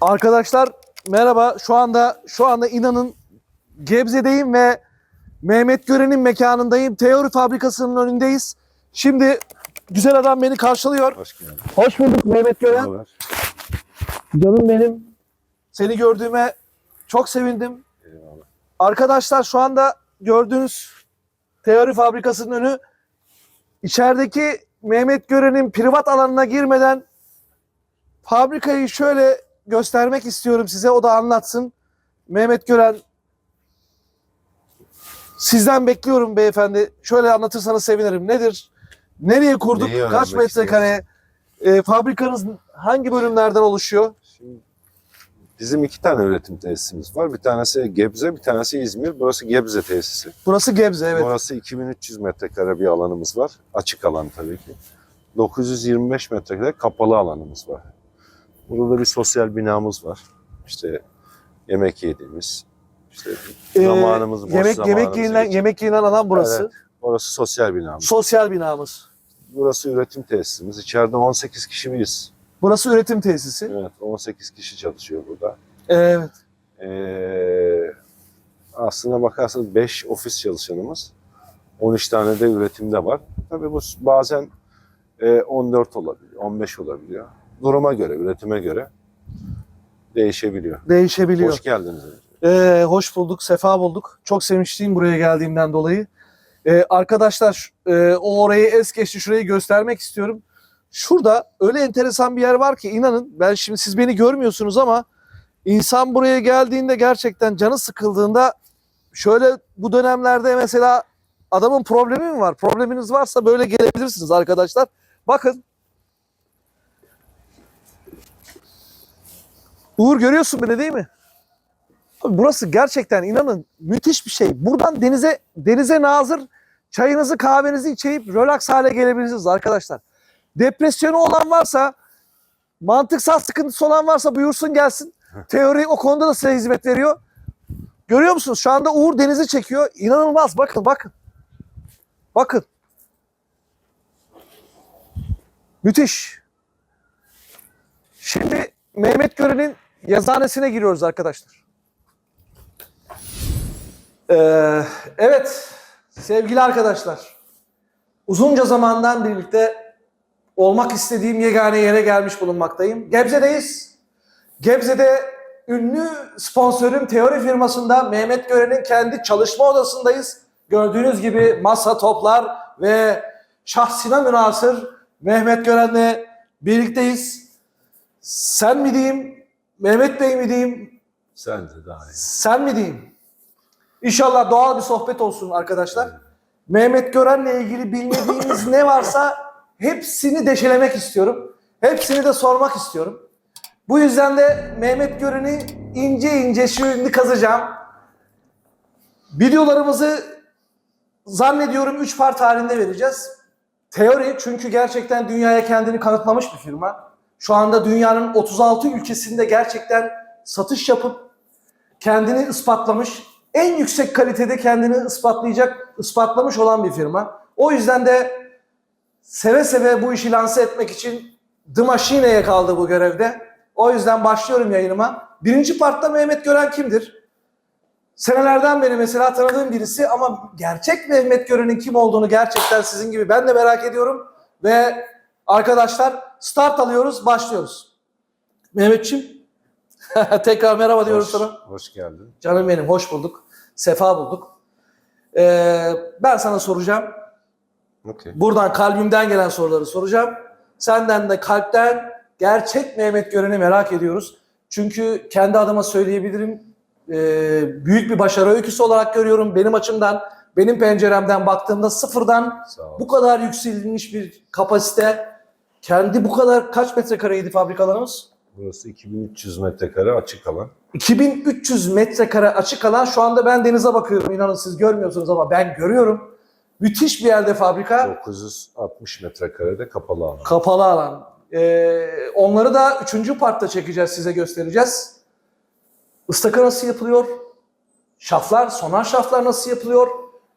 Arkadaşlar merhaba. Şu anda inanın Gebze'deyim ve Mehmet Gören'in mekanındayım. Teori fabrikasının önündeyiz. Şimdi güzel adam beni karşılıyor. Hoş geldin. Hoş bulduk Mehmet Gören. Merhabalar. Canım benim. Seni gördüğüme çok sevindim. Eyvallah. Arkadaşlar şu anda gördüğünüz Teori fabrikasının önü. İçerideki Mehmet Gören'in privat alanına girmeden fabrikayı şöyle göstermek istiyorum size. O da anlatsın. Mehmet Gören, sizden bekliyorum beyefendi. Şöyle anlatırsanız sevinirim. Nedir? Nereye kurduk? Neyi Kaç öğrenmek metrekare? Fabrikanız hangi bölümlerden oluşuyor? Şimdi bizim 2 tane üretim tesisimiz var. Bir tanesi Gebze, bir tanesi İzmir. Burası Gebze tesisi. Burası Gebze, evet. Burası 2300 metrekare bir alanımız var. Açık alan tabii ki. 925 metrekare kapalı alanımız var. Burada bir sosyal binamız var. İşte yemek yediğimiz, işte zamanımız, boş zamanımız Yemek yenilen alan burası. Evet, orası sosyal binamız. Sosyal binamız. Burası üretim tesisimiz. İçeride 18 kişiyiz. Burası üretim tesisi. Evet, 18 kişi çalışıyor burada. Evet. Aslına bakarsanız 5 ofis çalışanımız, 13 tane de üretimde var. Tabii bu bazen 14 olabiliyor, 15 olabiliyor. Duruma göre, üretime göre değişebiliyor. Değişebiliyor. Hoş geldiniz. Hoş bulduk, sefa bulduk. Çok sevinçliyim buraya geldiğimden dolayı. Arkadaşlar o orayı es geçti, şurayı göstermek istiyorum. Şurada öyle enteresan bir yer var ki inanın, ben şimdi siz beni görmüyorsunuz ama insan buraya geldiğinde gerçekten canı sıkıldığında şöyle bu dönemlerde mesela adamın problemi mi var? Probleminiz varsa böyle gelebilirsiniz arkadaşlar. Bakın. Uğur görüyorsun beni değil mi? Abi burası gerçekten inanın müthiş bir şey. Buradan denize nazır çayınızı kahvenizi içeyip relax hale gelebilirsiniz arkadaşlar. Depresyonu olan varsa, mantıksal sıkıntısı olan varsa buyursun gelsin. Teori o konuda da size hizmet veriyor. Görüyor musunuz? Şu anda Uğur denizi çekiyor. İnanılmaz. Bakın. Bakın. Müthiş. Şimdi Mehmet Gören'in yazıhanesine giriyoruz arkadaşlar. Evet sevgili arkadaşlar, uzunca zamandan birlikte olmak istediğim yegane yere gelmiş bulunmaktayım. Gebze'deyiz. Gebze'de ünlü sponsorum Teori firmasında Mehmet Gören'in kendi çalışma odasındayız. Gördüğünüz gibi masa, toplar ve şahsına münhasır Mehmet Gören'le birlikteyiz. Sen mi diyeyim, Mehmet Bey mi diyeyim? Sen de daha iyi. Sen mi diyeyim? İnşallah doğal bir sohbet olsun arkadaşlar. Mehmet Gören'le ilgili bilmediğiniz ne varsa hepsini deşelemek istiyorum. Hepsini de sormak istiyorum. Bu yüzden de Mehmet Gören'i ince ince şimdi kazacağım. Videolarımızı zannediyorum 3 part halinde vereceğiz. Teori çünkü gerçekten dünyaya kendini kanıtlamış bir firma. Şu anda dünyanın 36 ülkesinde gerçekten satış yapıp kendini ispatlamış. En yüksek kalitede kendini ispatlamış olan bir firma. O yüzden de seve seve bu işi lanse etmek için The Machine'ye kaldı bu görevde. O yüzden başlıyorum yayınıma. Birinci partta Mehmet Gören kimdir? Senelerden beri mesela tanıdığım birisi ama gerçek Mehmet Gören'in kim olduğunu gerçekten sizin gibi ben de merak ediyorum. Ve arkadaşlar start alıyoruz, başlıyoruz. Mehmetciğim tekrar merhaba diyorum sana. Hoş geldin. Canım benim, hoş bulduk. Sefa bulduk. Ben sana soracağım. Okay. Buradan kalbimden gelen soruları soracağım. Senden de kalpten gerçek Mehmet Gören'i merak ediyoruz. Çünkü kendi adıma söyleyebilirim. Büyük bir başarı öyküsü olarak görüyorum. Benim açımdan, benim penceremden baktığımda sıfırdan bu kadar yükselmiş bir kapasite. Kendi bu kadar kaç metrekareydi fabrikalarımız? Burası 2300 metrekare açık alan. 2300 metrekare açık alan. Şu anda ben denize bakıyorum. İnanın siz görmüyorsunuz ama ben görüyorum. Müthiş bir yerde fabrika. 960 metrekare de kapalı alan. Kapalı alan. Onları da 3. partta çekeceğiz, size göstereceğiz. Istaka nasıl yapılıyor? Şaflar, sonar şaflar nasıl yapılıyor?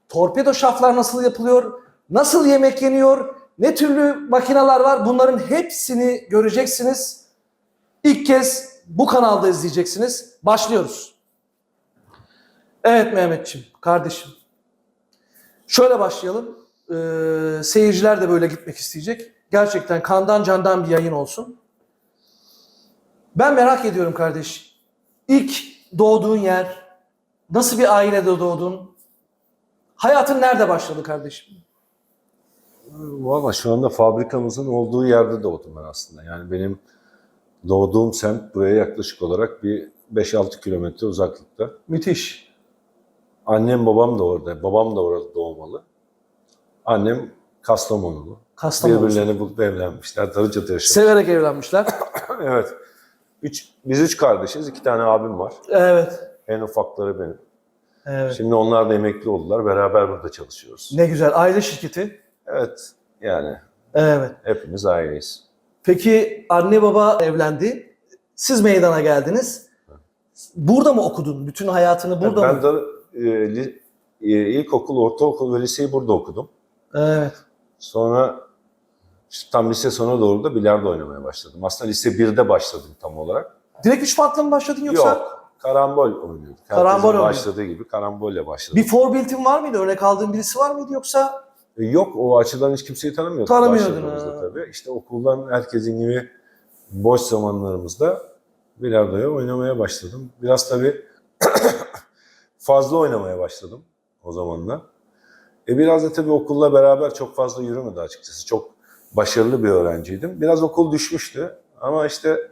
Torpedo şaflar nasıl yapılıyor? Nasıl yemek yeniyor? Ne türlü makineler var? Bunların hepsini göreceksiniz. İlk kez bu kanalda izleyeceksiniz. Başlıyoruz. Evet Mehmetciğim, kardeşim. Şöyle başlayalım. Seyirciler de böyle gitmek isteyecek. Gerçekten kandan candan bir yayın olsun. Ben merak ediyorum kardeş. İlk doğduğun yer, nasıl bir ailede doğdun? Hayatın nerede başladı kardeşim? Valla şu anda fabrikamızın olduğu yerde doğdum ben aslında. Yani benim doğduğum semt buraya yaklaşık olarak bir 5-6 kilometre uzaklıkta. Müthiş. Annem babam da orada. Babam da orada doğmalı. Annem Kastamonulu. Kastamonu. Birbirlerini bulup evlenmişler. Darıca'da yaşamışlar. Severek evlenmişler. Evet. Biz üç kardeşiz. 2 tane abim var. Evet. En ufakları benim. Evet. Şimdi onlar da emekli oldular. Beraber burada çalışıyoruz. Ne güzel. Aile şirketi. Evet. Yani Evet. hepimiz aileyiz. Peki anne baba evlendi. Siz meydana geldiniz. Burada mı okudun? Bütün hayatını burada Ben mı? de ilkokul, ortaokul ve liseyi burada okudum. Evet. Sonra işte tam lise sona doğru da bilardo oynamaya başladım. Aslında lise 1'de başladım tam olarak. Direkt 3 farklı mı başladın yoksa? Yok. Karambol oynuyorduk. Karambol Herkesin oynuyorduk. başladığı gibi karambolle başladım. Bir forbiltin var mıydı? Örnek aldığın birisi var mıydı yoksa? Yok, o açıdan hiç kimseyi tanımıyorduk. Tanımıyordun, başladığımızda ha. tabii. İşte okuldan herkesin gibi boş zamanlarımızda bilardoya oynamaya başladım. Biraz tabii fazla oynamaya başladım o zamanlar. Biraz da tabii okulla beraber çok fazla yürümedi açıkçası. Çok başarılı bir öğrenciydim. Biraz okul düşmüştü ama işte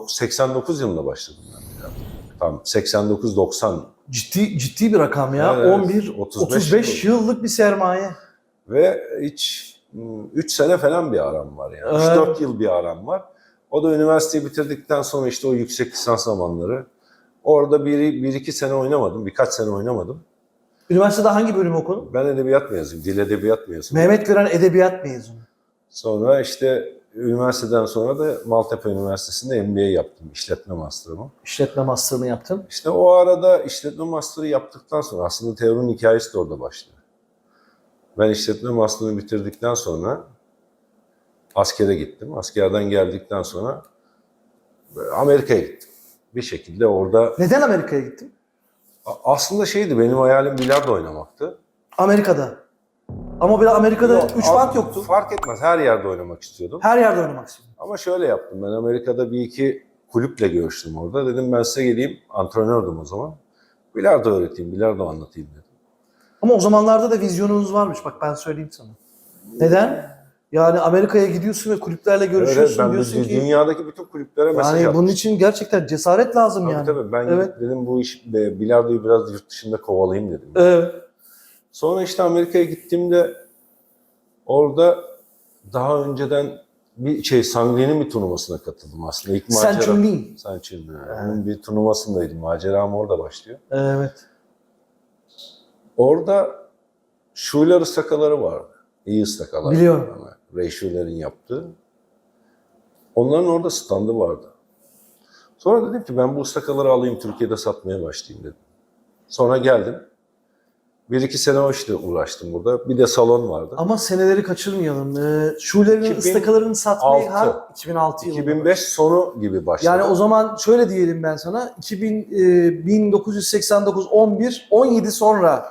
89 yılında başladım ben bilardo. Tam 89-90. Ciddi bir rakam ya. Evet, 35 yıllık bir sermaye. Ve hiç 3 sene falan bir aram var yani. Evet. 3-4 yıl bir aram var. O da üniversiteyi bitirdikten sonra işte o yüksek lisans zamanları. Orada 1-2 sene oynamadım. Birkaç sene oynamadım. Üniversitede hangi bölüm okudun? Ben edebiyat mezunuyum. Dil edebiyat mezunuyum. Mehmet Gören edebiyat mezunu. Sonra işte üniversiteden sonra da Maltepe Üniversitesi'nde MBA yaptım. İşletme master'ımı. İşletme master'ını yaptın. İşte o arada işletme master'ı yaptıktan sonra aslında teorinin hikayesi de orada başlıyor. Ben işletme master'ını bitirdikten sonra askere gittim. Askerden geldikten sonra Amerika'ya gittim. Bir şekilde orada Neden Amerika'ya gittin? aslında şeydi, benim hayalim bilardo oynamaktı. Amerika'da. Ama bir Amerika'da Yok, 3 bant yoktu. Fark etmez, her yerde oynamak istiyordum. Her yerde oynamak istedim. Ama şöyle yaptım, ben Amerika'da bir iki kulüple görüştüm orada. Dedim ben size geleyim, antrenördüm o zaman. Bilardo öğreteyim, bilardo anlatayım dedim. Ama o zamanlarda da vizyonunuz varmış. Bak ben söyleyeyim sana. Neden? Yani Amerika'ya gidiyorsun ve kulüplerle görüşüyorsun. Ben diyorsun ki dünyadaki bütün kulüplere mesaj yani attım. bunun için gerçekten cesaret lazım Tabii yani. tabii, ben Evet. dedim bu iş, bilardoyu biraz yurt dışında kovalayayım dedim. Evet. Sonra işte Amerika'ya gittiğimde orada daha önceden bir Sangli'nin bir turnuvasına katıldım aslında. İlk macera. Saint-Germain. Saint-Germain. Onun bir turnuvasındaydım. Maceram orada başlıyor. Evet. Orada Schuler ıstakaları vardı. İyi ıstakalar. Biliyorum. Ray Schuler'in yaptığı. Onların orada standı vardı. Sonra dedim ki ben bu ıstakaları alayım, Türkiye'de satmaya başlayayım dedim. Sonra geldim. 1-2 sene o işte uğraştım burada. Bir de salon vardı. Ama seneleri kaçırmayalım. Schuler'in 2006. ıstakalarını satmayı 2006 yılında. 2005 sonu gibi başladı. Yani o zaman şöyle diyelim ben sana. 1989, 11, 17 sonra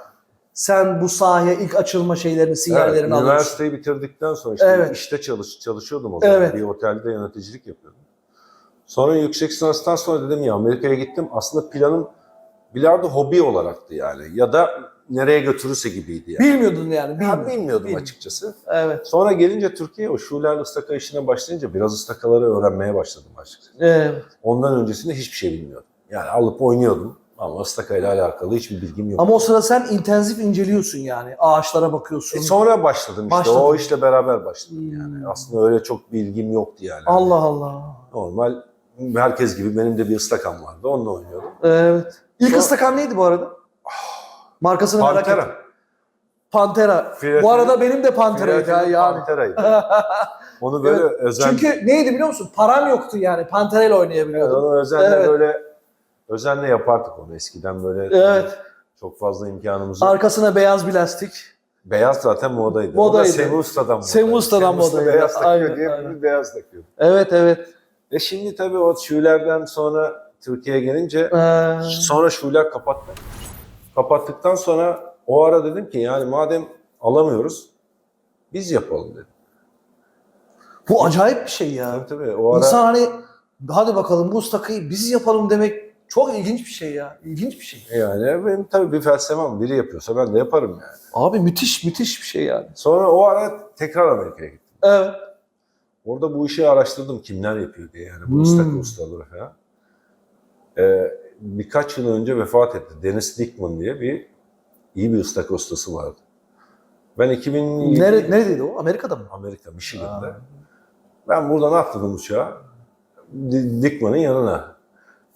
sen bu sahaya ilk açılma şeylerini, sinyallerini alıyorsun. Üniversiteyi bitirdikten sonra işte Evet. işte çalışıyordum o zaman. Evet. Bir otelde yöneticilik yapıyordum. Sonra yüksek lisanstan sonra dedim ya Amerika'ya gittim. Aslında planım bilardo hobi olaraktı yani. Ya da nereye götürürse gibiydi yani. Bilmiyordun yani. Ben bilmiyordum açıkçası. Evet. Sonra gelince Türkiye'ye o Schuler ıstaka işine başlayınca biraz ıstakaları öğrenmeye başladım açıkçası. Evet. Ondan öncesinde hiçbir şey bilmiyordum. Yani alıp oynuyordum ama ıstakayla alakalı hiçbir bilgim yok. Ama o sırada sen intensif inceliyorsun yani. Ağaçlara bakıyorsun. Sonra başladım işte. Başladın. O işle beraber başladım yani. Aslında öyle çok bilgim yoktu yani. Allah Allah. Normal herkes gibi benim de bir ıstakam vardı. Onunla oynuyordum. Evet. İlk Sonra- ıstakan neydi bu arada? Markasını merak ettim. Pantera. Pantera. Fiyatı- Bu arada benim de Pantera'ydı Fiyatı yani. Pantera'ydı. Onu böyle Evet. özen... Çünkü neydi biliyor musun? Param yoktu yani. Pantera ile Evet, oynayabiliyordum. onu özenle Evet. böyle özenle yapardık onu eskiden böyle. Evet. Çok fazla imkanımız yok. Arkasına beyaz bir lastik. Beyaz zaten modaydı. Modaydı. O da Semih Usta'dan modaydı. Semih Usta'dan Semih Usta modaydı. beyaz takıyor Aynen, diye aynen. bir beyaz takıyor. Evet evet. Şimdi tabii o Schüller'den sonra Türkiye'ye gelince sonra Schüller kapattı. Kapattıktan sonra o ara dedim ki yani madem alamıyoruz biz yapalım dedim. Bu acayip bir şey ya. Tabii o ara İnsan hani hadi bakalım bu ustakayı biz yapalım demek çok ilginç bir şey ya. İlginç bir şey. yani benim tabii bir felsefem, biri yapıyorsa ben de yaparım yani. Abi müthiş bir şey yani. Sonra o ara tekrar Amerika'ya gittim. Evet. Orada bu işi araştırdım kimler yapıyor diye yani bu ıstaka ustaları falan. Birkaç yıl önce vefat etti. Dennis Dickman diye iyi bir ıstaka ustası vardı. Ben 2007... Neredeydi o? Amerika'da mı? Amerika, Michigan'da. Ben buradan atladım uçağa. Dickman'ın yanına.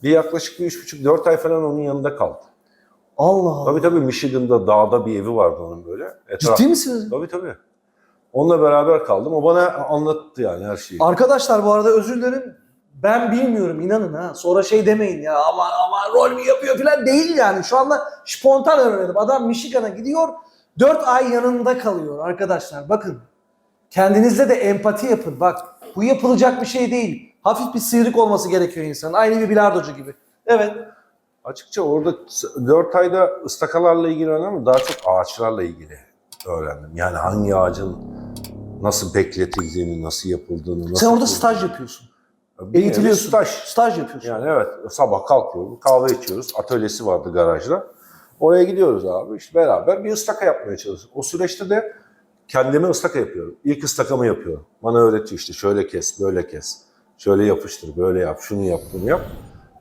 Yaklaşık 3,5-4 ay falan onun yanında kaldı. Allah Allah. Tabii Michigan'da dağda bir evi vardı onun böyle. Ciddi misiniz? Tabii. Onunla beraber kaldım. O bana anlattı yani her şeyi. Arkadaşlar bu arada özür dilerim. Ben bilmiyorum inanın ha. Sonra şey demeyin ya ama rol mü yapıyor falan değil yani. Şu anda spontan öğrendim. Adam Michigan'a gidiyor 4 ay yanında kalıyor arkadaşlar. Bakın kendinizde de empati yapın. Bak bu yapılacak bir şey değil. Hafif bir sıyrık olması gerekiyor insanın. Aynı bir bilardocu gibi. Evet. Açıkça orada 4 ayda ıstakalarla ilgili öğrendim ama daha çok ağaçlarla ilgili öğrendim. Yani hangi ağacın nasıl bekletildiğini, nasıl yapıldığını, nasıl... Sen orada staj yapıyorsun. Eğitiliyorsun. Staj yapıyorsun. Yani evet, sabah kalkıyorum, kahve içiyoruz. Atölyesi vardı garajda. Oraya gidiyoruz abi. İşte beraber bir ıstaka yapmaya çalışıyoruz. O süreçte de kendime ıstaka yapıyorum. İlk ıstakamı yapıyorum. Bana öğretiyor işte şöyle kes, böyle kes. Şöyle yapıştır, böyle yap, şunu yap, bunu yap.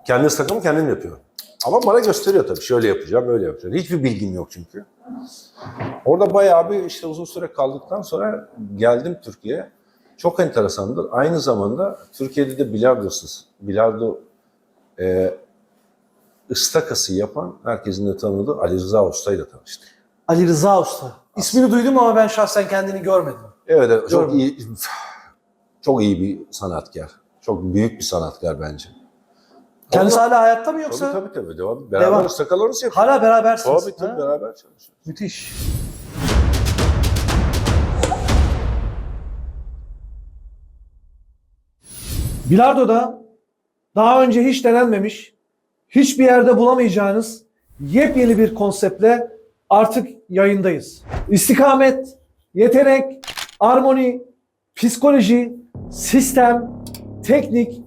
Kendi ıstakamı kendim yapıyorum. Ama bana gösteriyor tabii. Şöyle yapacağım, böyle yapacağım. Hiçbir bilgim yok çünkü. Orada bayağı bir işte uzun süre kaldıktan sonra geldim Türkiye'ye. Çok enteresandır. Aynı zamanda Türkiye'de de bilardo ıstakası yapan herkesin de tanıdığı Ali Rıza Usta ile tanıştım. Ali Rıza Usta. İsmini duydum ama ben şahsen kendini görmedim. Evet, çok iyi bir sanatkar. Çok büyük bir sanatkar bence. Kendisi hala hayatta mı yoksa? Tabii. Beraber ıstakalarımızı yapıyoruz. Hala berabersiniz. Tabii beraber çalışıyoruz. Müthiş. Bilardo'da daha önce hiç denenmemiş, hiçbir yerde bulamayacağınız yepyeni bir konseptle artık yayındayız. İstikamet, yetenek, armoni, psikoloji, sistem, teknik,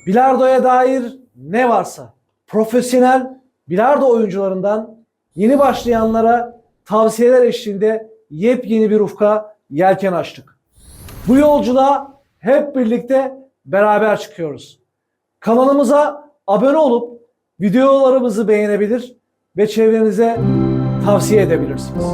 bilardoya dair ne varsa profesyonel bilardo oyuncularından yeni başlayanlara tavsiyeler eşliğinde yepyeni bir ufka yelken açtık. Bu yolculuğa hep birlikte beraber çıkıyoruz. Kanalımıza abone olup videolarımızı beğenebilir ve çevrenize tavsiye edebilirsiniz.